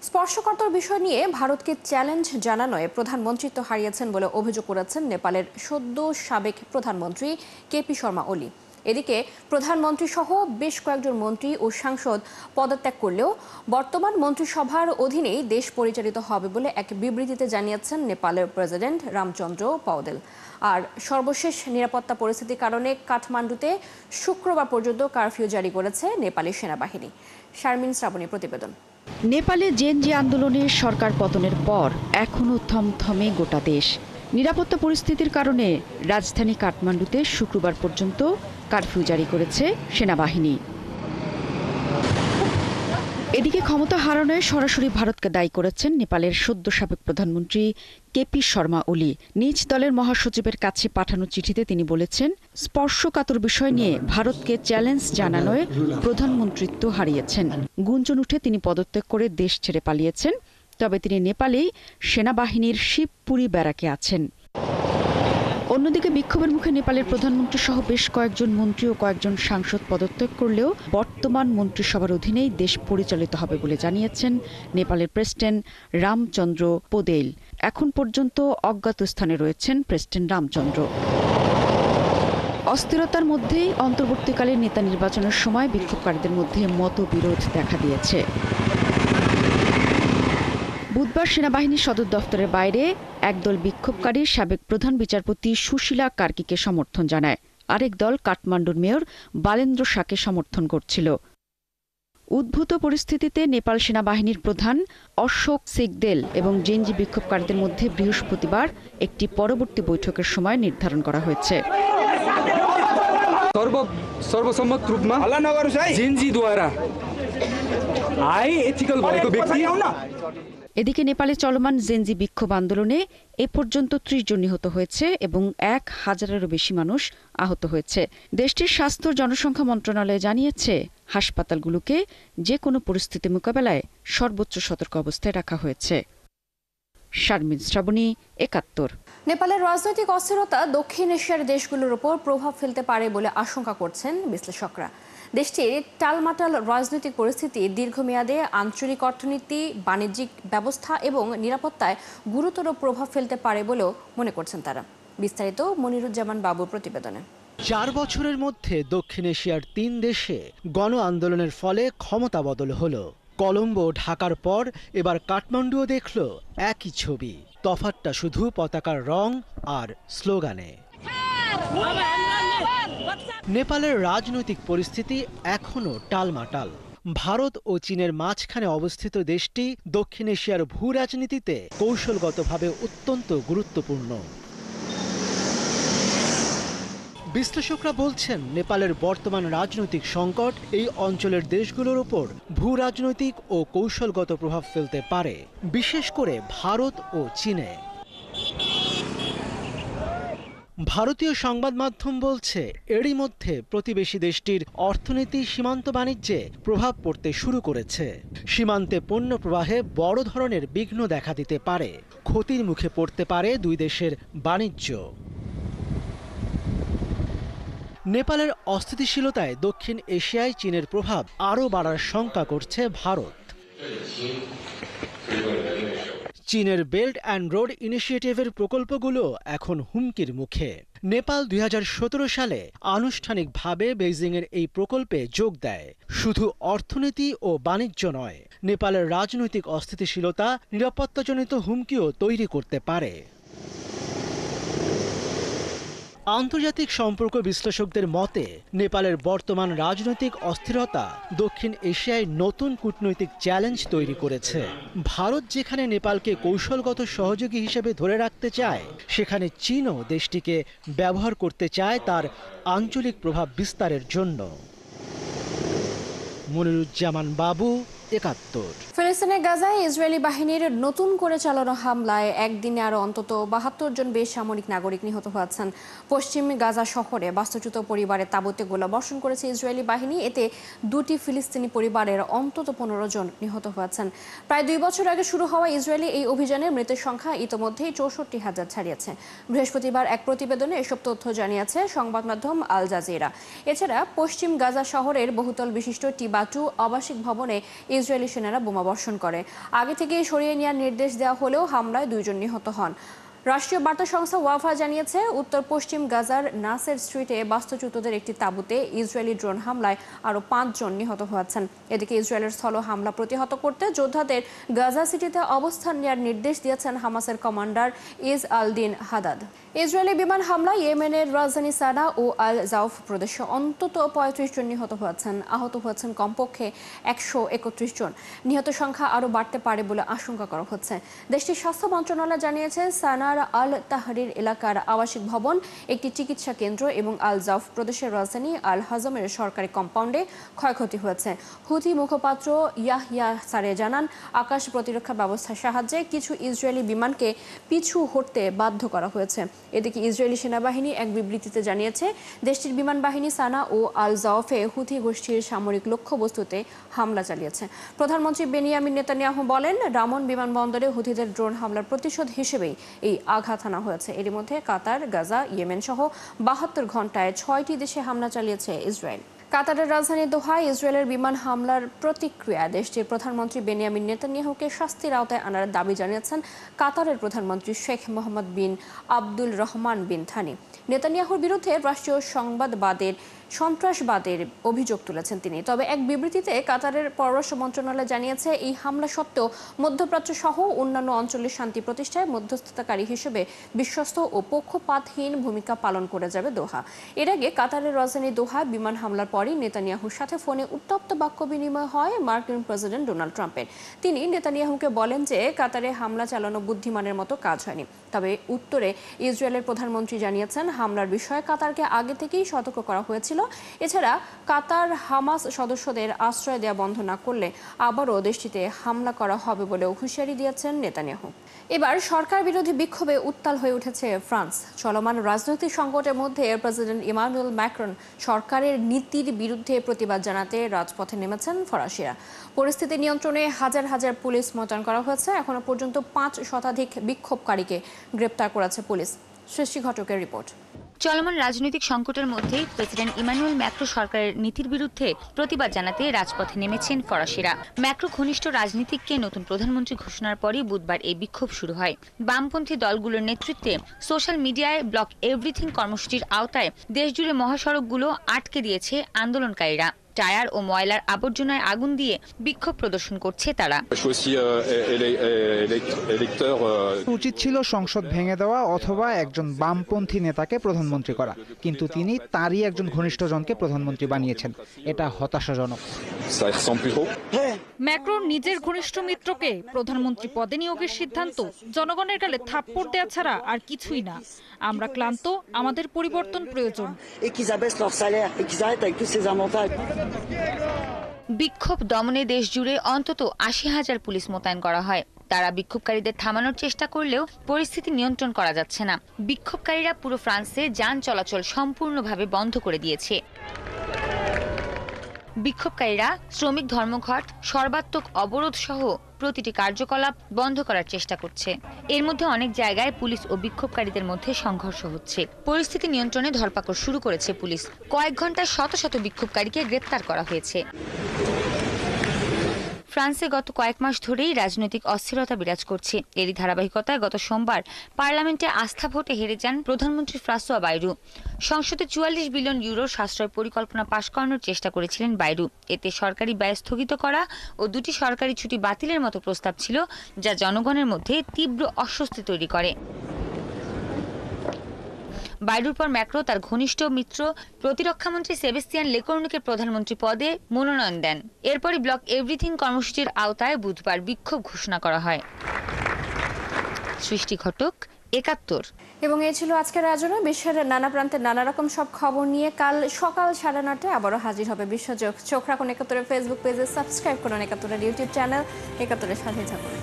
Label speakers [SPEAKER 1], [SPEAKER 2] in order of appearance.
[SPEAKER 1] স্পর্শকাতর বিষয় নিয়ে ভারতকে চ্যালেঞ্জ জানানোয় প্রধানমন্ত্রিত্ব হারিয়েছেন বলে অভিযোগ করেছেন নেপালের সদ্য সাবেক প্রধানমন্ত্রী কেপি শর্মা ওলি। এদিকে প্রধানমন্ত্রী সহ বেশ কয়েকজন মন্ত্রী ও সাংসদ পদত্যাগ করলেও বর্তমান মন্ত্রিসভার অধীনেই দেশ পরিচালিত হবে বলে এক বিবৃতিতে জানিয়েছেন নেপালের প্রেসিডেন্ট রামচন্দ্র পৌদেল। আর সর্বশেষ নিরাপত্তা পরিস্থিতির কারণে কাঠমান্ডুতে শুক্রবার পর্যন্ত কারফিউ জারি করেছে নেপালি সেনাবাহিনী। শারমিন শ্রাবণী প্রতিবেদন।
[SPEAKER 2] নেপালে জেনজি আন্দোলনের সরকার পতনের পর এখনও থমথমে গোটা দেশ। নিরাপত্তা পরিস্থিতির কারণে রাজধানী কাঠমান্ডুতে শুক্রবার পর্যন্ত কারফিউ জারি করেছে সেনাবাহিনী। এদিকে ক্ষমতা হারানোয় সরাসরি ভারতকে দায়ী করেছেন নেপালের সদ্য সাবেক প্রধানমন্ত্রী কেপি শর্মা ওলি। নিজ দলের মহাসচিবের কাছে পাঠানো চিঠিতে তিনি বলেছেন, স্পর্শকাতর বিষয় নিয়ে ভারতকে চ্যালেঞ্জ জানানোয় প্রধানমন্ত্রিত্ব হারিয়েছেন। গুঞ্জন উঠে তিনি পদত্যাগ করে দেশ ছেড়ে পালিয়েছেন। তবে তিনি নেপালেই সেনাবাহিনীর শিবপুরী ব্যারাকে আছেন। অন্যদিকে বিক্ষোভের মুখে নেপালের প্রধানমন্ত্রী সহ বেশ কয়েকজন মন্ত্রী ও কয়েকজন সাংসদ পদত্যাগ করলেও বর্তমান মন্ত্রিসভার অধীনেই দেশ পরিচালিত হবে বলে জানিয়েছেন নেপালের প্রেসিডেন্ট রামচন্দ্র পৌদেল। এখন পর্যন্ত অজ্ঞাত স্থানে রয়েছেন প্রেসিডেন্ট রামচন্দ্র। অস্থিরতার মধ্যেই অন্তর্বর্তীকালীন নেতা নির্বাচনের সময় বিক্ষোভকারীদের মধ্যে মতবিরোধ দেখা দিয়েছে। বুধবার সেনাবাহিনীর সদর দফতরের বাইরে একদল বিক্ষোভকারী সাবেক প্রধান বিচারপতি সুশীলা কার্কিকে সমর্থন জানায়। আরেক দল কাঠমান্ডুর মেয়র বালেন্দ্র শাহকে সমর্থন করছিল। উদ্ভূত পরিস্থিতিতে নেপাল সেনাবাহিনীর প্রধান অশোক সিকদেল এবং জেনজি বিক্ষোভকারীদের মধ্যে বৃহস্পতিবার একটি পরবর্তী বৈঠকের সময় নির্ধারণ করা হয়েছে।
[SPEAKER 3] सर्वसम्मत रूपमा जेन्जीद्वारा आए एथिकल भएको व्यक्ति।
[SPEAKER 2] এদিকে নেপালে চলমান জেনজি বিক্ষোভ আন্দোলনে এ পর্যন্ত ৩০ জন নিহত হয়েছে এবং ১,০০০-এরও বেশি মানুষ আহত হয়েছে। দেশটির স্বাস্থ্য জনসংখ্যা মন্ত্রণালয় জানিয়েছে, হাসপাতালগুলোকে যে কোনো পরিস্থিতি মোকাবেলায় সর্বোচ্চ সতর্ক অবস্থায় রাখা হয়েছে। শারমিন শ্রাবণী, ৭১।
[SPEAKER 1] নেপালের রাজনৈতিক অস্থিরতা দক্ষিণ এশিয়ার দেশগুলোর উপর প্রভাব ফেলতে পারে বলে আশঙ্কা করছেন বিশ্লেষকরা। দেশটির টালমাটাল রাজনৈতিক পরিস্থিতি দীর্ঘমেয়াদে আঞ্চলিক অর্থনীতি, বাণিজ্যিক ব্যবস্থা এবং নিরাপত্তায় গুরুতর প্রভাব ফেলতে পারে বলেও মনে করছেন তারা। বিস্তারিত মনিরুজ্জামান বাবুর প্রতিবেদনে।
[SPEAKER 4] ৪ বছরের মধ্যে দক্ষিণ এশিয়ার ৩ দেশে গণ আন্দোলনের ফলে ক্ষমতা বদল হলো। কলম্বো, ঢাকার পর এবার কাঠমান্ডুও দেখল একই ছবি। তফাৎটা শুধু পতাকার রং আর স্লোগানে। নেপালের রাজনৈতিক পরিস্থিতি এখনও টালমাটাল। ভারত ও চীনের মাঝখানে অবস্থিত দেশটি দক্ষিণ এশিয়ার ভূ রাজনীতিতে কৌশলগতভাবে অত্যন্ত গুরুত্বপূর্ণ। বিশ্লেষকরা বলছেন, নেপালের বর্তমান রাজনৈতিক সংকট এই অঞ্চলের দেশগুলোর ওপর ভূ রাজনৈতিক ও কৌশলগত প্রভাব ফেলতে পারে, বিশেষ করে ভারত ও চীনে। ভারতীয় সংবাদ মাধ্যম বলছে, এরই মধ্যে প্রতিবেশী দেশটির অর্থনীতি, সীমান্ত বাণিজ্যে প্রভাব পড়তে শুরু করেছে। সীমান্তে পণ্য প্রবাহে বড় ধরনের বিঘ্ন দেখা দিতে পারে। ক্ষতির মুখে পড়তে পারে দুই দেশের বাণিজ্য। নেপালের অস্থিতিশীলতায় দক্ষিণ এশিয়ায় চীনের প্রভাব আরও বাড়ার শঙ্কা করছে ভারত। চীনের বেল্ট অ্যান্ড রোড ইনিশিয়েটিভের প্রকল্পগুলো এখন হুমকির মুখে। নেপাল ২০১৭ সালে আনুষ্ঠানিকভাবে বেইজিংয়ের এই প্রকল্পে যোগ দেয়। শুধু অর্থনীতি ও বাণিজ্য নয়, নেপালের রাজনৈতিক অস্থিতিশীলতা নিরাপত্তাজনিত হুমকিও তৈরি করতে পারে। আন্তর্জাতিক সম্পর্ক বিশ্লেষকদের মতে, নেপালের বর্তমান রাজনৈতিক অস্থিরতা দক্ষিণ এশিয়ায় নতুন কূটনৈতিক চ্যালেঞ্জ তৈরি করেছে। ভারত যেখানে নেপালকে কৌশলগত সহযোগী হিসেবে ধরে রাখতে চায়, সেখানে চীনও দেশটিকে ব্যবহার করতে চায় তার আঞ্চলিক প্রভাব বিস্তারের জন্য। মনিরুজ্জামান বাবু, ৭১।
[SPEAKER 1] ফিলিস্তিনের গাজায় ইসরায়েলি বাহিনীর নতুন করে চালানো হামলায় একদিনে আরও অন্তত ৭২ জন বেসামরিক নাগরিক নিহত হয়েছেন। পশ্চিম গাজা শহরে বাস্তুচ্যুত পরিবারের তাঁবুতে গোলাবর্ষণ করেছে ইসরায়েলি বাহিনী। এতে ২টি ফিলিস্তিনি পরিবারের অন্তত ১৫ জন নিহত হয়েছেন। প্রায় ২ বছর আগে শুরু হওয়া ইসরায়েলি এই অভিযানে মৃতের সংখ্যা ইতোমধ্যেই ৬৪,০০০ ছাড়িয়েছে। বৃহস্পতিবার এক প্রতিবেদনে এসব তথ্য জানিয়েছে সংবাদ মাধ্যম আল জাজিরা। এছাড়া পশ্চিম গাজা শহরের বহুতল বিশিষ্ট টিবাটু আবাসিক ভবনে ইসরায়েলি সেনারা বোমাবর্ষণ করে। আগে থেকেই সরিয়ে নেওয়ার নির্দেশ দেওয়া হলেও হামলায় 2 জন নিহত হন। রাষ্ট্রীয় বার্তা সংস্থা ওয়াফা জানিয়েছে, উত্তর পশ্চিম গাজার নাসের স্ট্রিটে বাস্তুচ্যুতদের একটি তাঁবুতে ইসরায়েলি ড্রোন হামলায় আরও 5 জন নিহত হয়েছেন। এদিকে ইসরায়েলের স্থল হামলা প্রতিহত করতে যোদ্ধাদের গাজা সিটিতে অবস্থান নেওয়ার নির্দেশ দিয়েছেন হামাসের কমান্ডার ইজ আল-দিন হাদাদ। ইসরায়েলি বিমান হামলায় ইয়েমেনের রাজধানী সানা ও আল জাউফ প্রদেশে অন্তত 35 জন নিহত হয়েছেন। আহত হয়েছেন কমপক্ষে 131 জন। নিহত সংখ্যা আরও বাড়তে পারে বলে আশঙ্কা করা হচ্ছে। দেশটির স্বাস্থ্য মন্ত্রণালয় জানিয়েছে, সানার আল তাহরির এলাকার আবাসিক ভবন, একটি চিকিৎসা কেন্দ্র এবং আল জাউফ প্রদেশের রাজধানী আল হাজমের সরকারি কম্পাউন্ডে ক্ষয়ক্ষতি হয়েছে। হুথি মুখপাত্র ইয়াহইয়া সারে জানান, আকাশ প্রতিরক্ষা ব্যবস্থার সাহায্যে কিছু ইসরায়েলি বিমানকে পিছু হটতে বাধ্য করা হয়েছে। এদিকে ইসরায়েলি সেনাবাহিনী এক বিবৃতিতে জানিয়েছে, দেশটির বিমান বাহিনী সানা ও আল জাউফে হুথি গোষ্ঠীর সামরিক লক্ষ্যবস্তুতে হামলা চালিয়েছে। প্রধানমন্ত্রী বেনিয়ামিন নেতানিয়াহু বলেন, রামন বিমানবন্দরে হুথিদের ড্রোন হামলার প্রতিশোধ হিসেবেই এই আঘাত হানা হয়েছে। এর মধ্যে কাতার, গাজা, ইয়েমেন সহ 72 ঘন্টায় 6টি দেশে হামলা চালিয়েছে ইসরায়েল। কাতারের রাজধানী দোহায় ইসরায়েলের বিমান হামলার প্রতিক্রিয়া দেশটির প্রধানমন্ত্রী বেনিয়ামিন নেতানিয়াহুকে শাস্তির আওতায় আনার দাবি জানিয়েছেন কাতারের প্রধানমন্ত্রী শেখ মোহাম্মদ বিন আব্দুল রহমান বিন থানি। নেতানিয়াহুর বিরুদ্ধে রাষ্ট্রীয় সন্ত্রাসবাদের অভিযোগ তুলেছেন তিনি। তবে এক বিবৃতিতে কাতারের পররাষ্ট্র মন্ত্রণালয় জানিয়েছে, এই হামলা সত্ত্বেও মধ্যপ্রাচ্য সহ অন্যান্য অঞ্চলের শান্তি প্রতিষ্ঠায় মধ্যস্থতাকারী হিসেবে বিশ্বস্ত ও পক্ষপাতহীন ভূমিকা পালন করে যাবে দোহা। এর আগে কাতারের রাজধানী দোহায় বিমান হামলার পরই নেতানিয়াহুর সাথে ফোনে উত্তপ্ত বাক্য বিনিময় হয় মার্কিন প্রেসিডেন্ট ডোনাল্ড ট্রাম্পের। তিনি নেতানিয়াহুকে বলেন যে কাতারে হামলা চালানো বুদ্ধিমানের মতো কাজ হয়নি। তবে উত্তরে ইসরায়েলের প্রধানমন্ত্রী জানিয়েছেন, হামলার বিষয়ে কাতারকে আগে থেকেই সতর্ক করা হয়েছিল। এছাড়া কাতার হামাস সদস্যদের আশ্রয় দেওয়া বন্ধ না করলে আবারও দেশটিতে হামলা করা হবে বলেও হুঁশিয়ারি দিয়েছেন নেতানিয়াহু। এবার সরকার বিরোধী বিক্ষোভে উত্তাল হয়ে উঠেছে ফ্রান্স। চলমান রাজনৈতিক সংকটের মধ্যে প্রেসিডেন্ট ইমানুয়েল ম্যাক্রন সরকারের নীতির বিরুদ্ধে প্রতিবাদ জানাতে রাজপথে নেমেছেন ফরাসিরা। পরিস্থিতি নিয়ন্ত্রণে হাজার হাজার পুলিশ মোতায়েন করা হয়েছে। এখনো পর্যন্ত 5 শতাধিক বিক্ষোভকারীকে গ্রেপ্তার করেছে পুলিশ। সৃষ্টি ঘটকের রিপোর্ট।
[SPEAKER 5] চলমান রাজনৈতিক সংকটের মধ্যেই প্রেসিডেন্ট ইমানুয়েল ম্যাক্রো সরকারের নীতির বিরুদ্ধে প্রতিবাদ জানাতে রাজপথে নেমেছেন ফরাসিরা। ম্যাক্রো ঘনিষ্ঠ রাজনীতিককে নতুন প্রধানমন্ত্রী ঘোষণার পরই বুধবার এই বিক্ষোভ শুরু হয়। বামপন্থী দলগুলোর নেতৃত্বে সোশ্যাল মিডিয়ায় ব্লক এভরিথিং কর্মসূচির আওতায় দেশজুড়ে মহাসড়কগুলো আটকে দিয়েছে আন্দোলনকারীরা। টায়ার ও ময়লার আবর্জনায় আগুন দিয়ে বিক্ষোভ প্রদর্শন করছে তারা।
[SPEAKER 6] উচিত ছিল সংসদ ভেঙে দেওয়া অথবা একজন বামপন্থী নেতাকে প্রধানমন্ত্রী করা, কিন্তু তিনি তারই একজন ঘনিষ্ঠজনকে প্রধানমন্ত্রী বানিয়েছেন। এটা হতাশাজনক।
[SPEAKER 7] ম্যাক্রোর নিজের ঘনিষ্ঠ মিত্রকে প্রধানমন্ত্রী পদে নিয়োগের সিদ্ধান্ত জনগণের গালে থাপ্পড় দেওয়া ছাড়া আর কিছুই না। আমরা ক্লান্ত, আমাদের পরিবর্তন প্রয়োজন।
[SPEAKER 5] বিক্ষোভ দমনে দেশ জুড়ে অন্তত 80,000 পুলিশ মোতায়েন করা হয়। তারা বিক্ষোভকারীদের থামানোর চেষ্টা করলেও পরিস্থিতি নিয়ন্ত্রণ করা যাচ্ছে না। বিক্ষোভকারীরা পুরো ফ্রান্সে যান চলাচল সম্পূর্ণভাবে বন্ধ করে দিয়েছে। বিক্ষোভকারীরা শ্রমিক ধর্মঘট, সর্বাত্মক অবরোধ সহ প্রতিটি কার্যকলাপ বন্ধ করার চেষ্টা করছে। এর মধ্যে অনেক জায়গায় পুলিশ ও বিক্ষোভকারীদের মধ্যে সংঘর্ষ হচ্ছে। পরিস্থিতি নিয়ন্ত্রণে ধরপাকড় শুরু করেছে পুলিশ। কয়েক ঘন্টায় শত শত বিক্ষোভকারীকে গ্রেপ্তার করা হয়েছে। ফ্রান্সে গত কয়েক মাস ধরেই রাজনৈতিক অস্থিরতা বিরাজ করছে। এরই ধারাবাহিকতায় গত সোমবার পার্লামেন্টে আস্থা ভোটে হেরে যান প্রধানমন্ত্রী ফ্রাঁসোয়া বায়রু। সংসদে 44 বিলিয়ন ইউরোর সাশ্রয় পরিকল্পনা পাশ করানোর চেষ্টা করেছিলেন বায়রু। এতে সরকারি ব্যয় স্থগিত করা ও 2টি সরকারি ছুটি বাতিলের মতো প্রস্তাব ছিল, যা জনগণের মধ্যে তীব্র অস্বস্তি তৈরি করে। বায়রুর পর ম্যাক্রো তার ঘনিষ্ঠ মিত্র প্রতিরক্ষামন্ত্রী সেবেস্তিয়ান লেকর্নুকে প্রধানমন্ত্রী পদে মনোনয়ন দেন। এরপরই ব্লক এভরিথিং কর্মসূচির আওতায় বুধবার বিক্ষোভ ঘোষণা করা হয়। সৃষ্টি ঘটক, 71।
[SPEAKER 1] এবং এই ছিল আজকের আয়োজনে। বিশ্বের নানা প্রান্তের নানা রকম সব খবর নিয়ে কাল সকাল 9:30টায় আবারও হাজির হবে বিশ্বচোখ। চোখ রাখুন 71 ফেসবুক পেজে, সাবস্ক্রাইব করুন 71 ইউটিউব চ্যানেল। 71-এর সাথে থাকুন।